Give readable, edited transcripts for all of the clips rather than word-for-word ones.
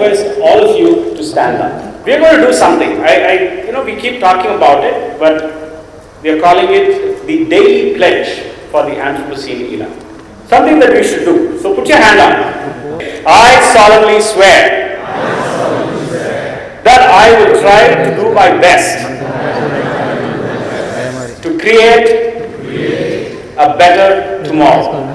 request all of you to stand up. We are going to do something. We keep talking about it, but we are calling it the daily pledge for the Anthropocene era. Something that we should do. So put your hand up. I solemnly swear that I will try to do my best to create a better tomorrow.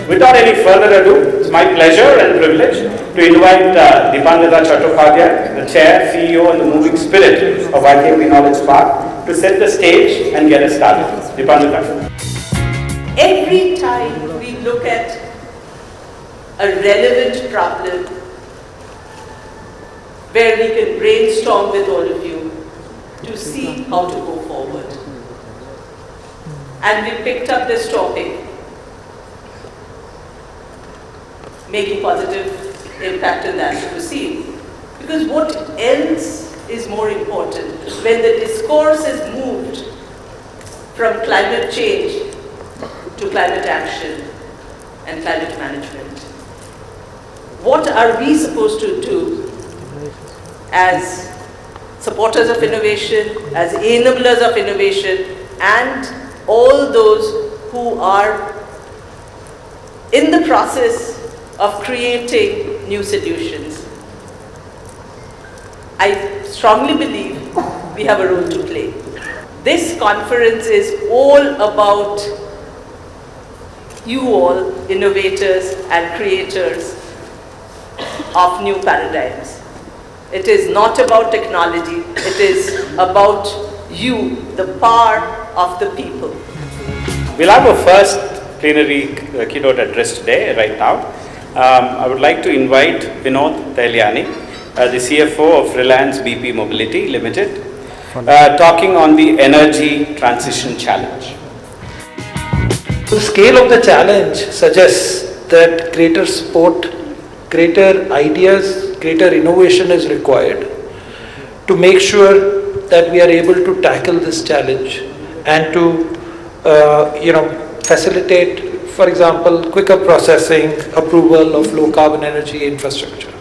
Without any further ado, it's my pleasure and privilege to invite Deepangata Chattopadhyay, the Chair, CEO and the moving spirit of IKP Knowledge Park, to set the stage and get us started. Deepangata. Every time we look at a relevant problem where we can brainstorm with all of you to see how to go forward. And we picked up this topic, making positive impact in the Anthropocene. Because what else is more important when the discourse is moved from climate change to climate action and climate management? What are we supposed to do as supporters of innovation, as enablers of innovation, and all those who are in the process of creating new solutions? I strongly believe we have a role to play. This conference is all about you all, innovators and creators of new paradigms. It is not about technology, it is about you, the power of the people. We'll have a first plenary keynote address today, right now. I would like to invite Vinod Tailyani, the CFO of Reliance BP Mobility Limited, talking on the energy transition challenge. The scale of the challenge suggests that greater support, greater ideas, greater innovation is required to make sure that we are able to tackle this challenge and to facilitate, for example, quicker processing, approval of low carbon energy infrastructure.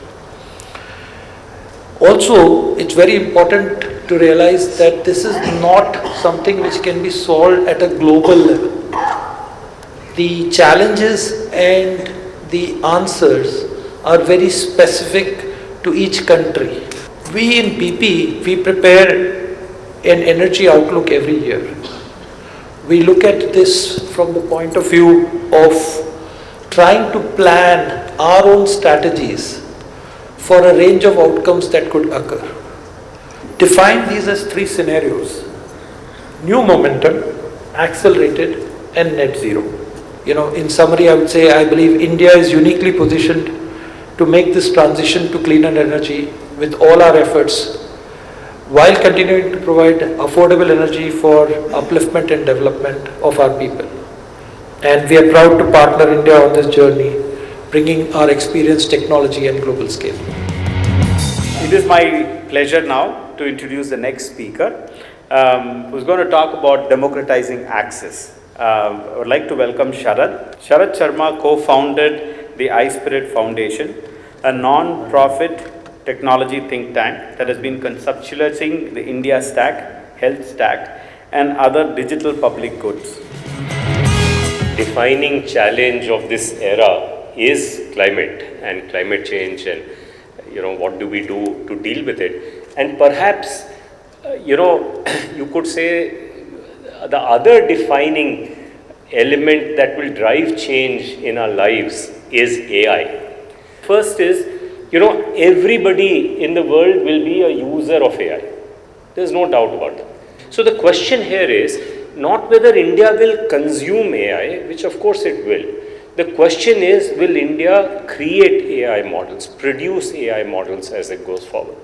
Also, it's very important to realize that this is not something which can be solved at a global level. The challenges and the answers are very specific to each country. We in BP, we prepare an energy outlook every year. We look at this from the point of view of trying to plan our own strategies for a range of outcomes that could occur. Define these as three scenarios: new momentum, accelerated, and net zero. In summary, I would say I believe India is uniquely positioned to make this transition to cleaner energy with all our efforts, while continuing to provide affordable energy for upliftment and development of our people. And we are proud to partner India on this journey, bringing our experience, technology and global scale. It is my pleasure now to introduce the next speaker, who's going to talk about democratizing access. I would like to welcome Sharad. Sharad Sharma co-founded the iSpirit Foundation, a non-profit technology think tank that has been conceptualizing the India Stack, Health Stack, and other digital public goods. Defining challenge of this era is climate and climate change, and what do we do to deal with it? And perhaps you could say the other defining element that will drive change in our lives is AI. First is, everybody in the world will be a user of AI. There's no doubt about that. So the question here is not whether India will consume AI, which of course it will. The question is, will India create AI models, produce AI models as it goes forward?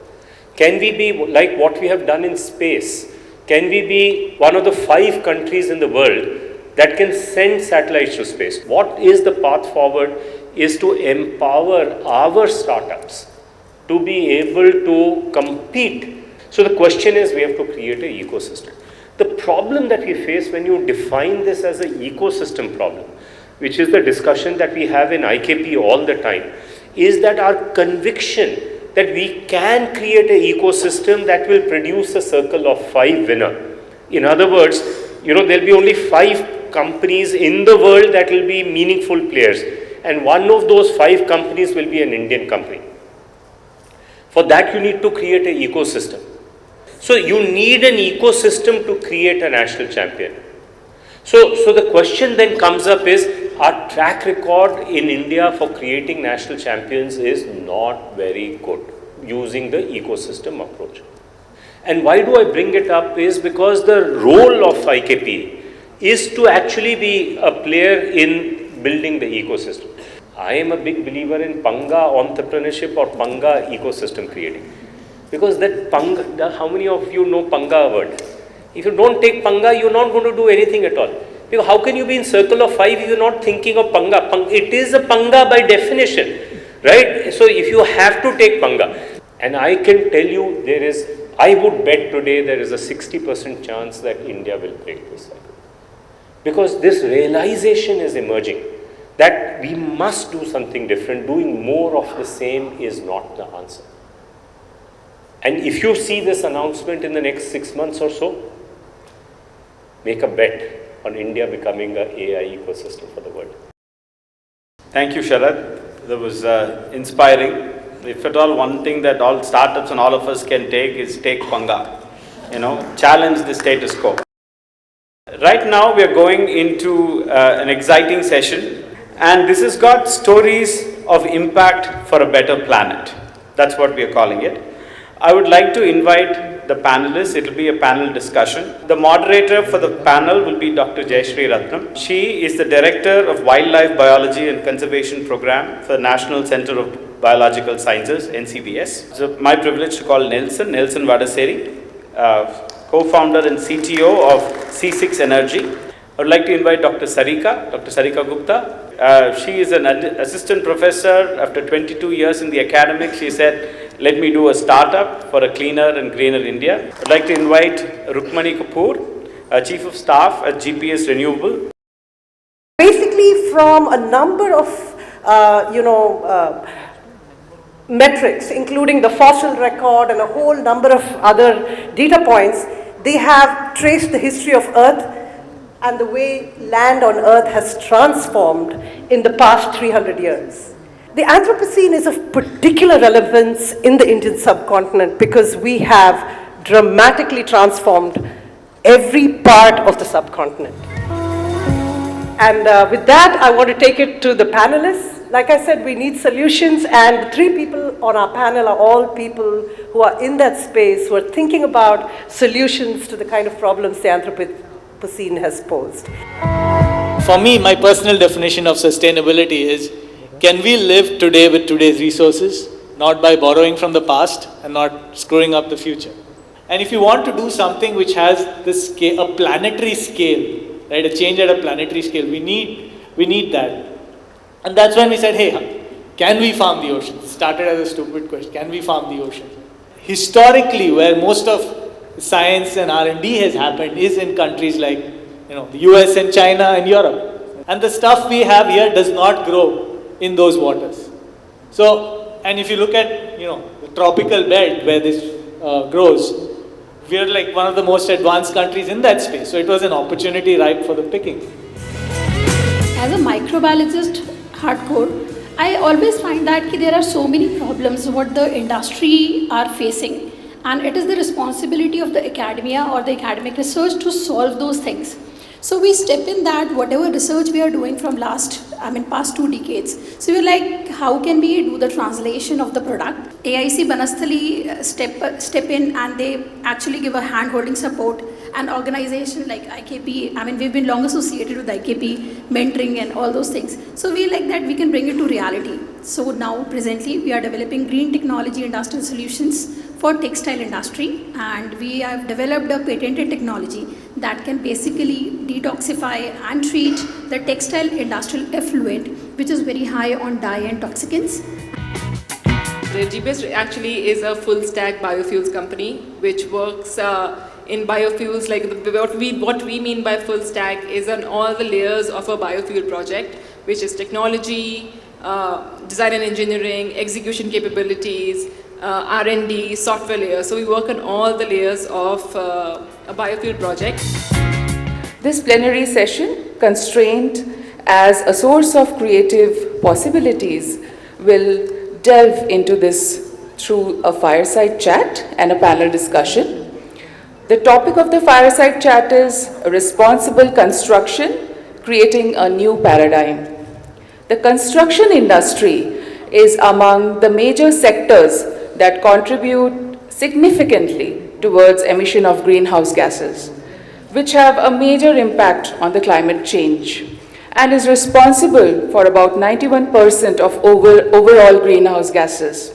Can we be like what we have done in space? Can we be one of the 5 countries in the world that can send satellites to space? What is the path forward is to empower our startups to be able to compete. So the question is, we have to create an ecosystem. The problem that we face when you define this as an ecosystem problem, which is the discussion that we have in IKP all the time, is that our conviction that we can create an ecosystem that will produce a circle of 5 winner. In other words, there'll be only 5 companies in the world that will be meaningful players, and one of those 5 companies will be an Indian company. For that, you need to create an ecosystem. So you need an ecosystem to create a national champion. So the question then comes up is, our track record in India for creating national champions is not very good using the ecosystem approach. And why do I bring it up is because the role of IKP is to actually be a player in building the ecosystem. I am a big believer in Panga entrepreneurship or Panga ecosystem creating. Because that Panga, how many of you know Panga word? If you don't take Panga, you're not going to do anything at all. Because how can you be in circle of 5 if you're not thinking of Panga? It is a Panga by definition, right? So if you have to take Panga, and I can tell you I would bet today there is a 60% chance that India will break this cycle. Because this realization is emerging that we must do something different. Doing more of the same is not the answer. And if you see this announcement in the next 6 months or so, make a bet on India becoming an AI ecosystem for the world. Thank you, Sharad. That was inspiring. If at all, one thing that all startups and all of us can take is take Panga. Challenge the status quo. Right now, we are going into an exciting session, and this has got stories of impact for a better planet. That's what we are calling it. I would like to invite the panelists. It will be a panel discussion. The moderator for the panel will be Dr. Jayashree Ratnam. She is the Director of Wildlife Biology and Conservation Program for the National Center of Biological Sciences, NCBS. So my privilege to call Nelson Vadaseri, co-founder and CTO of C6 Energy. I would like to invite Dr. Sarika Gupta. She is an assistant professor. After 22 years in the academic, she said, let me do a startup for a cleaner and greener India. I would like to invite Rukmani Kapoor, Chief of Staff at GPS Renewable. Basically, from a number of, metrics, including the fossil record and a whole number of other data points, they have traced the history of Earth and the way land on Earth has transformed in the past 300 years. The Anthropocene is of particular relevance in the Indian subcontinent because we have dramatically transformed every part of the subcontinent. And with that, I want to take it to the panelists. Like I said, we need solutions, and the 3 people on our panel are all people who are in that space, who are thinking about solutions to the kind of problems the Anthropocene has posed. For me, my personal definition of sustainability is, can we live today with today's resources, not by borrowing from the past and not screwing up the future? And if you want to do something which has this scale, a planetary scale, right, a change at a planetary scale, we need that. And that's when we said, hey, can we farm the ocean? It started as a stupid question, can we farm the ocean? Historically, where most of science and R&D has happened is in countries like the US and China and Europe. And the stuff we have here does not grow in those waters. So, and if you look at the tropical belt where this grows, we are like one of the most advanced countries in that space. So it was an opportunity ripe for the picking. As a microbiologist, hardcore, I always find that there are so many problems what the industry are facing, and it is the responsibility of the academia or the academic research to solve those things. So we step in that whatever research we are doing from past 2 decades. So we're like, how can we do the translation of the product? AIC Banasthali step in, and they actually give a hand-holding support. An organization like IKP, we've been long associated with IKP, mentoring and all those things. So we like that we can bring it to reality. So now presently we are developing green technology industrial solutions for textile industry, and we have developed a patented technology that can basically detoxify and treat the textile industrial effluent, which is very high on dye and toxicants. The GPS actually is a full stack biofuels company which works in biofuels. Like what we mean by full stack is on all the layers of a biofuel project, which is technology, design and engineering, execution capabilities, R&D, software layers. So we work on all the layers of a biofuel project. This plenary session, constrained as a source of creative possibilities, will delve into this through a fireside chat and a panel discussion. The topic of the fireside chat is responsible construction, creating a new paradigm. The construction industry is among the major sectors that contribute significantly towards emission of greenhouse gases, which have a major impact on the climate change and is responsible for about 91% of overall greenhouse gases.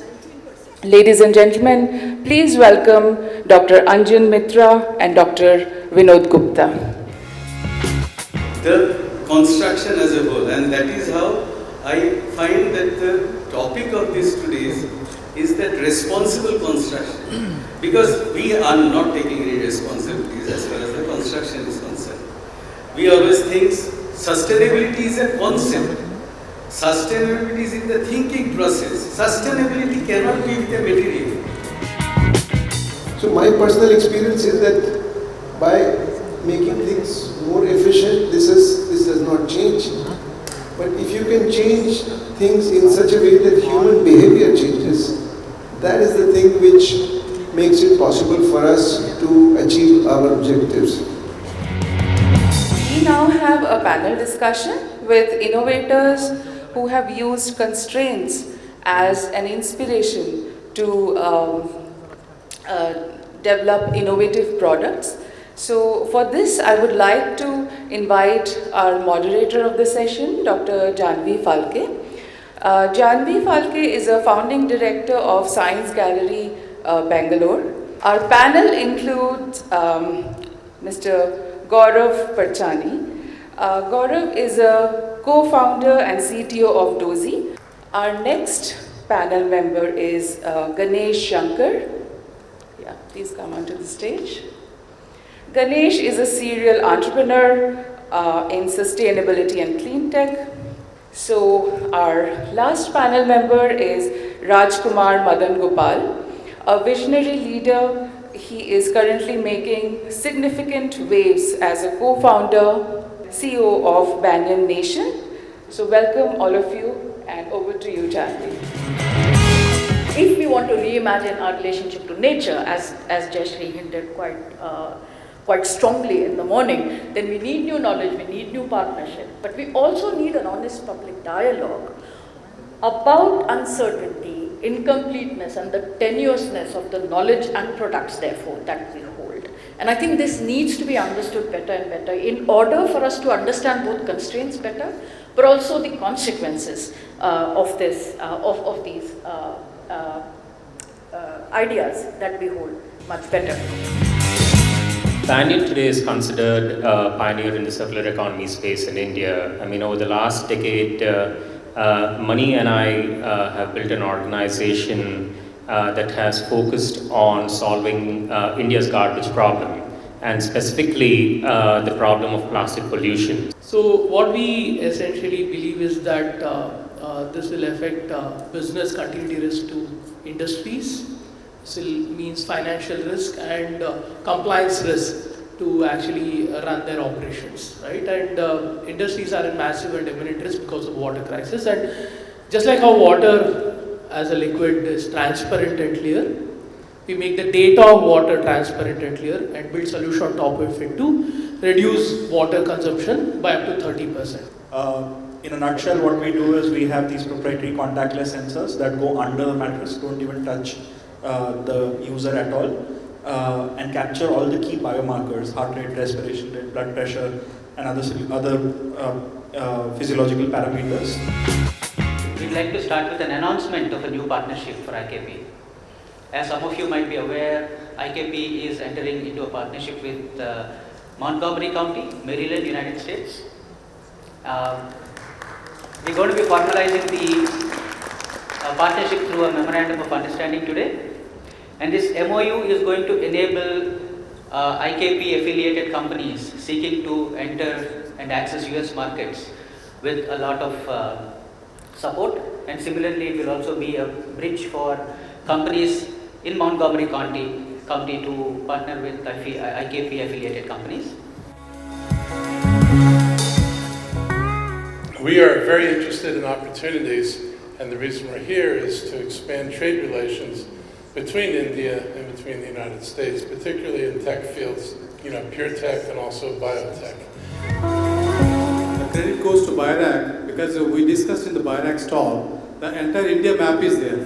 Ladies and gentlemen, please welcome Dr. Anjan Mitra and Dr. Vinod Gupta. The construction as a whole, and that is how I find that the topic of this today is that responsible construction, because we are not taking any responsibilities as far as the construction is concerned. We always think sustainability is a concept. Sustainability is in the thinking process. Sustainability cannot be with the material. So my personal experience is that by making things more efficient, this does not change. But if you can change things in such a way that human behavior changes, that is the thing which makes it possible for us to achieve our objectives. We now have a panel discussion with innovators who have used constraints as an inspiration to develop innovative products. So for this, I would like to invite our moderator of the session, Dr. Janvi Phalke. Janvi Phalke is a founding director of Science Gallery, Bangalore. Our panel includes Mr. Gaurav Parchani. Gaurav is a co-founder and CTO of Dozy. Our next panel member is Ganesh Shankar. Yeah, please come onto the stage. Ganesh is a serial entrepreneur in sustainability and clean tech. So our last panel member is Rajkumar Madan Gopal, a visionary leader. He is currently making significant waves as a co-founder, CEO of Banyan Nation. So welcome all of you, and over to you, Janvi. If we want to reimagine our relationship to nature, as Jayashree hinted quite strongly in the morning, then we need new knowledge, we need new partnership, but we also need an honest public dialogue about uncertainty, incompleteness, and the tenuousness of the knowledge and products, therefore, that we hold. And I think this needs to be understood better and better in order for us to understand both constraints better, but also the consequences of these ideas that we hold much better. Banyan today is considered a pioneer in the circular economy space in India. I mean, over the last decade, Mani and I have built an organization that has focused on solving India's garbage problem, and specifically the problem of plastic pollution. So what we essentially believe is that this will affect business continuity risk to industries. This means financial risk and compliance risk to actually run their operations, right? And industries are in massive and imminent risk because of water crisis. And just like how water as a liquid is transparent and clear, we make the data of water transparent and clear and build solution on top of it to reduce water consumption by up to 30%. In a nutshell, what we do is we have these proprietary contactless sensors that go under the mattress, don't even touch the user at all, and capture all the key biomarkers, heart rate, respiration rate, blood pressure, and other physiological parameters. We'd like to start with an announcement of a new partnership for IKP. As some of you might be aware, IKP is entering into a partnership with Montgomery County, Maryland, United States. We're going to be formalizing the partnership through a memorandum of understanding today. And this MOU is going to enable IKP affiliated companies seeking to enter and access US markets with a lot of support, and similarly it will also be a bridge for companies in Montgomery County to partner with IKP affiliated companies. We are very interested in opportunities, and the reason we're here is to expand trade relations between India and between the United States, particularly in tech fields, pure tech and also biotech. The credit goes to BIRAC because we discussed in the BIRAC stall, the entire India map is there.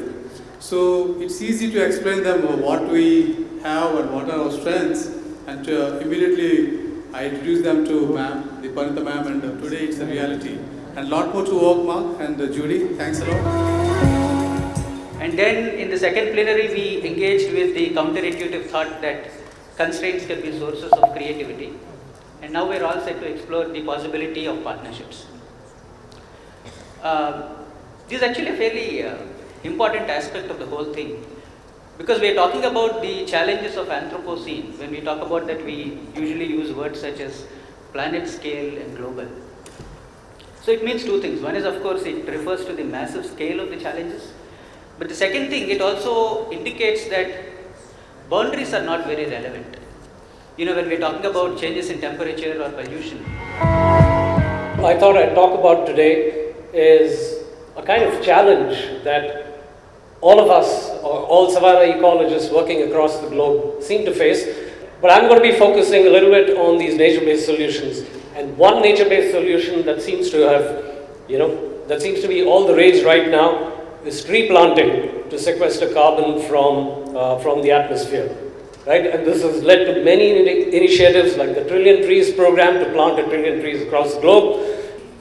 So it's easy to explain them what we have and what are our strengths, and immediately I introduced them to ma'am, the Panita ma'am, and today it's a reality. And a lot more to work, Mark and Judy. Thanks a lot. And then in the second plenary, we engaged with the counterintuitive thought that constraints can be sources of creativity. And now we're all set to explore the possibility of partnerships. This is actually a fairly important aspect of the whole thing, because we're talking about the challenges of Anthropocene. When we talk about that, we usually use words such as planet scale and global. So it means two things. One is, of course, it refers to the massive scale of the challenges. But the second thing, it also indicates that boundaries are not very relevant. When we're talking about changes in temperature or pollution. I thought I'd talk about today is a kind of challenge that all of us, or all savanna ecologists working across the globe seem to face. But I'm going to be focusing a little bit on these nature-based solutions. And one nature-based solution that seems to have, that seems to be all the rage right now is tree planting to sequester carbon from the atmosphere, right? And this has led to many initiatives like the Trillion Trees program to plant 1 trillion trees across the globe.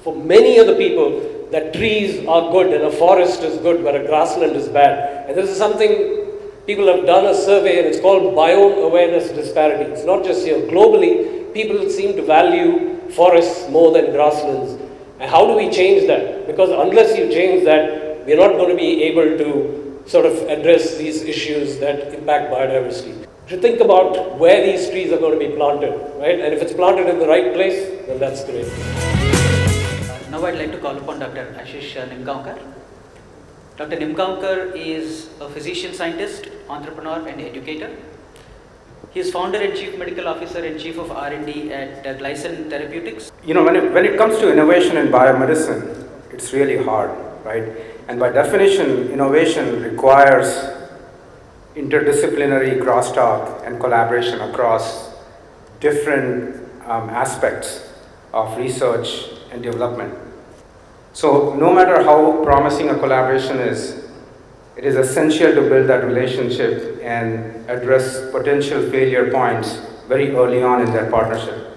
For many other people, that trees are good and a forest is good, but a grassland is bad. And this is something people have done a survey, and it's called biome awareness disparity. It's not just here. Globally, people seem to value forests more than grasslands. And how do we change that? Because unless you change that, we're not going to be able to sort of address these issues that impact biodiversity. To think about where these trees are going to be planted, right? And if it's planted in the right place, then that's great. Now I'd like to call upon Dr. Ashish Nimgaonkar. Dr. Nimgaonkar is a physician scientist, entrepreneur and educator. He is founder and chief medical officer and chief of R&D at Glycin Therapeutics. When it comes to innovation in biomedicine, it's really hard, right? And by definition, innovation requires interdisciplinary crosstalk and collaboration across different aspects of research and development. So no matter how promising a collaboration is, it is essential to build that relationship and address potential failure points very early on in that partnership.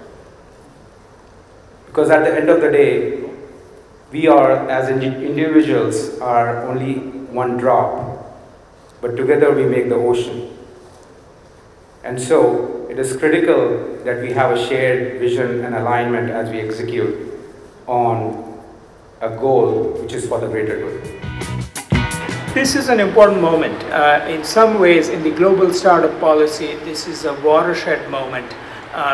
Because at the end of the day, we are, as individuals, are only one drop, but together we make the ocean. And so it is critical that we have a shared vision and alignment as we execute on a goal which is for the greater good. This is an important moment. In some ways, in the global startup policy, this is a watershed moment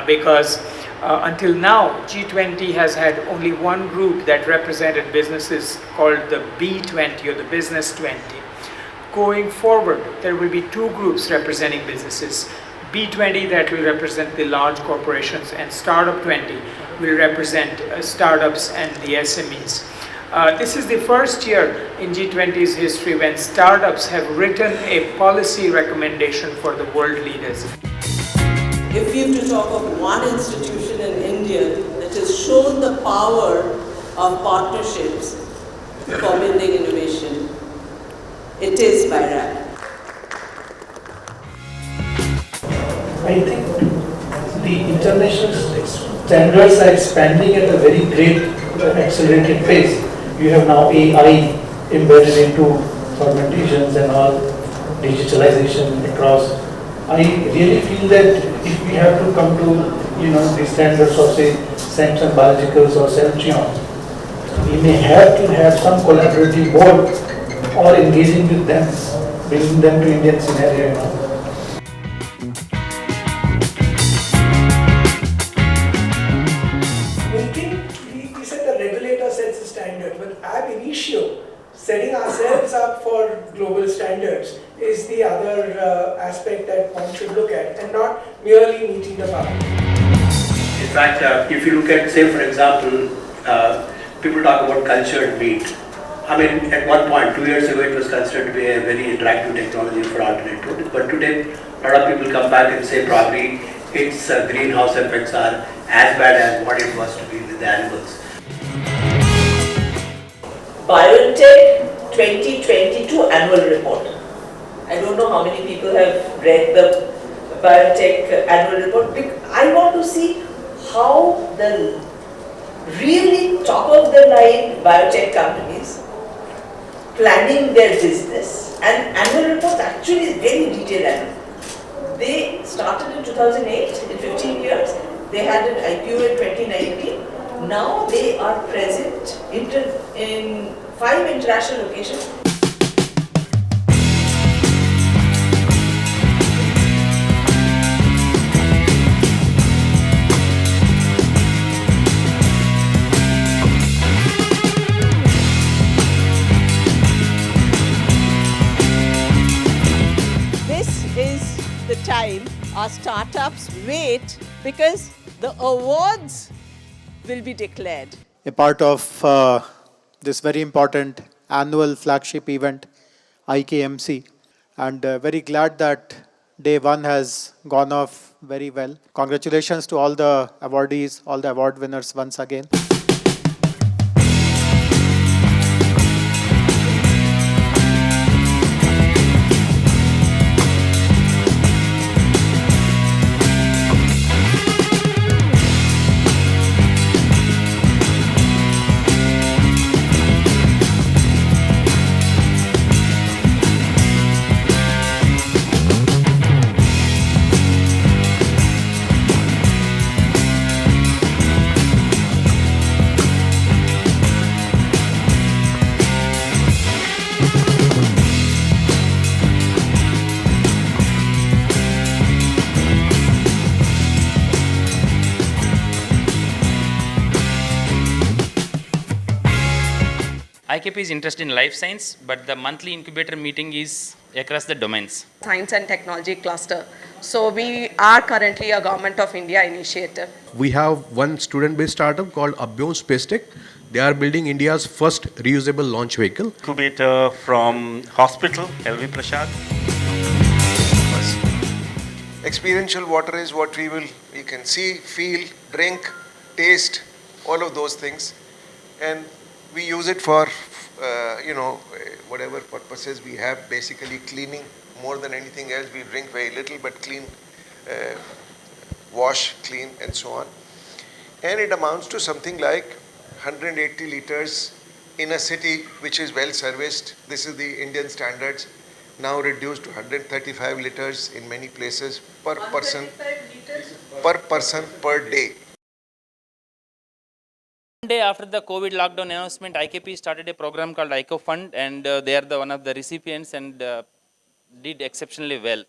because until now, G20 has had only one group that represented businesses called the B20 or the Business 20. Going forward, there will be two groups representing businesses. B20 that will represent the large corporations, and Startup 20 will represent startups and the SMEs. This is the first year in G20's history when startups have written a policy recommendation for the world leaders. If you have to talk of one institution in India that has shown the power of partnerships for building innovation, it is BIRAC. I think the international standards are expanding at a very great accelerated pace. You have now AI embedded into fermentations and all, digitalization across. I really feel that if we have to come to the standards of say Samsung Biologicals or Celtrion, we may have to have some collaborative board or engaging with them, bringing them to Indian scenario. We think we said the regulator sets the standard, but ab initio, the other aspect that one should look at, and not merely meeting the public. In fact, if you look at, say for example, people talk about cultured meat. I mean, at one point, 2 years ago, it was considered to be a very attractive technology for alternate protein. But today, a lot of people come back and say probably its greenhouse effects are as bad as what it was to be with the animals. Biotech 2022 annual report. I don't know how many people have read the Biotech annual report. I want to see how the really top of the line biotech companies planning their business, and annual reports actually is very detailed. They started in 2008, in 15 years, they had an IPO in 2019. Now they are present in 5 international locations. Time our startups wait because the awards will be declared. A part of this very important annual flagship event, IKMC, and very glad that day one has gone off very well. Congratulations to all the awardees, all the award winners once again. IKP is interested in life science, but the monthly incubator meeting is across the domains. Science and technology cluster. So we are currently a Government of India initiative. We have one student-based startup called Abhyom Space Tech. They are building India's first reusable launch vehicle. Incubator from hospital, LV Prasad. Experiential water is what we can see, feel, drink, taste, all of those things. And we use it for, whatever purposes we have, basically cleaning more than anything else. We drink very little, but clean, wash, clean, and so on. And it amounts to something like 180 liters in a city which is well serviced. This is the Indian standards, now reduced to 135 liters in many places per person per day. One day after the COVID lockdown announcement, IKP started a program called ICO Fund, and they are one of the recipients and did exceptionally well.